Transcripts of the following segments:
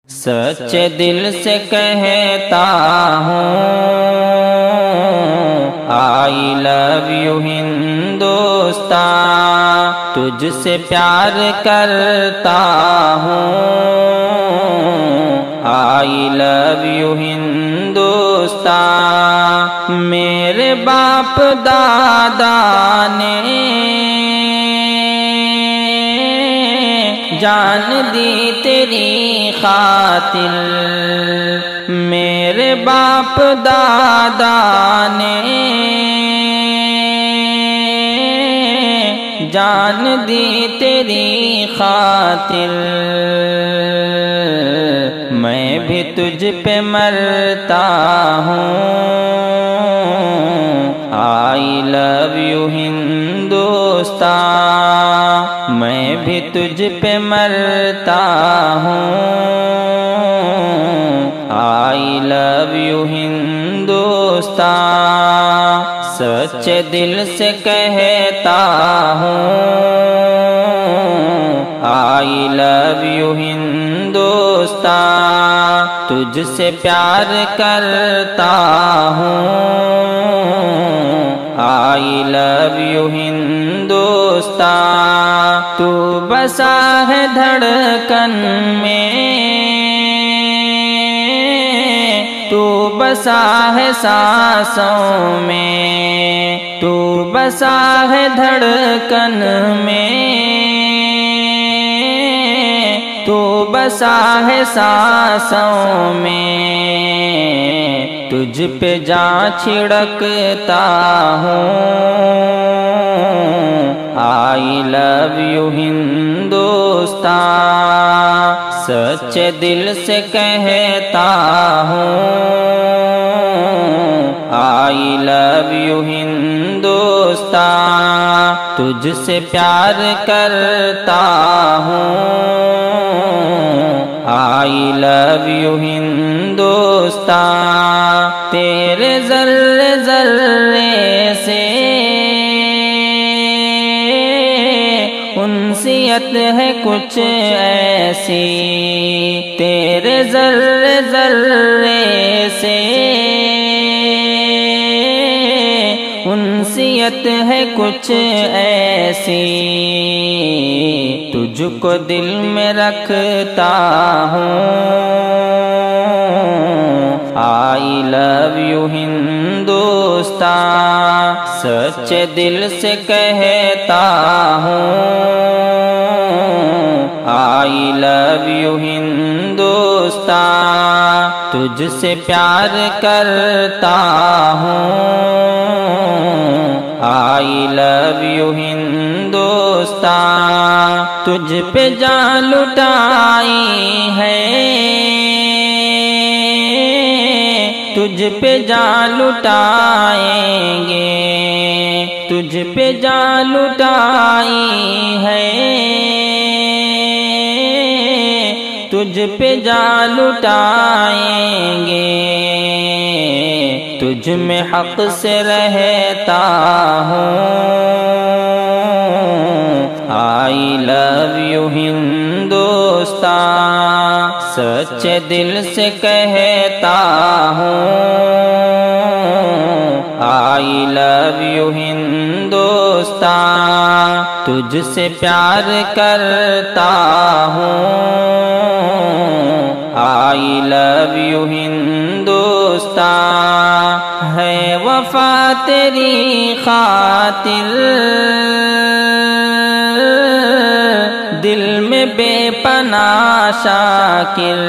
سچے دل سے کہتا ہوں آئی لو یو ہندوستان، تجھ سے پیار کرتا ہوں آئی لو یو ہندوستان۔ میرے باپ دادا نے جان دی تیری خاطر، میرے باپ دادا نے جان دی تیری خاطر، میں بھی تجھ پہ مرتا ہوں آئی لو یو ہندوستان، میں بھی تجھ پہ مرتا ہوں آئی لو یو ہندوستان۔ سچے دل سے کہتا ہوں آئی لو یو ہندوستان، تجھ سے پیار کرتا ہوں آئی لو یو ہندوستان۔ تو بسا ہے دھڑکن میں، تو بسا ہے سانسوں میں، تو بسا ہے دھڑکن میں، تو بسا ہے سانسوں میں، تجھ پہ جان چھڑکتا ہوں آئی لو یو ہندوستان۔ سچے دل سے کہتا ہوں آئی لو یو ہندوستان، تجھ سے پیار کرتا ہوں آئی لو یو ہندوستان۔ تیرے ذرے ذرے سے انسیت ہے کچھ ایسی، تیرے ذرے ذرے سے انسیت ہے کچھ ایسی، تجھ کو دل میں رکھتا ہوں آئی لو یو ہندوستان۔ سچے دل سے کہتا ہوں آئی لو یو ہندوستان، تجھ سے پیار کرتا ہوں آئی لو یو ہندوستان۔ تجھ پہ جان لٹائی ہے، تجھ پہ جان لٹائیں گے، تجھ پہ جان لٹائی ہے، تجھ پہ جان لٹائیں گے، تجھ میں حق سے رہتا ہوں آئی لو یو ہندوستان۔ سچے دل سے کہتا ہوں آئی لو یو ہندوستان، تجھ سے پیار کرتا ہوں آئی لو یو ہندوستان۔ ہے وفا تیری خاطر دل میں بے پناہ شاکر،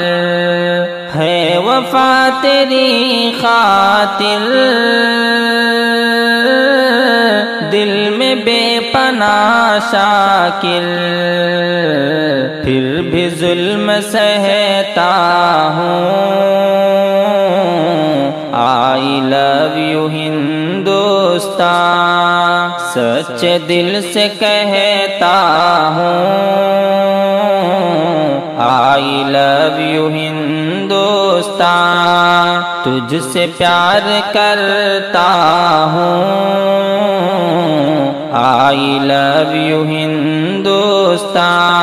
ہے وفا تیری خاطر دل میں بے پناہ شاکر، پھر بھی ظلم سہتا ہوں آئی لو یو ہندوستان۔ سچے دل سے کہتا ہوں آئی لو یو ہندوستان، تجھ سے پیار کرتا ہوں آئی لو یو ہندوستان۔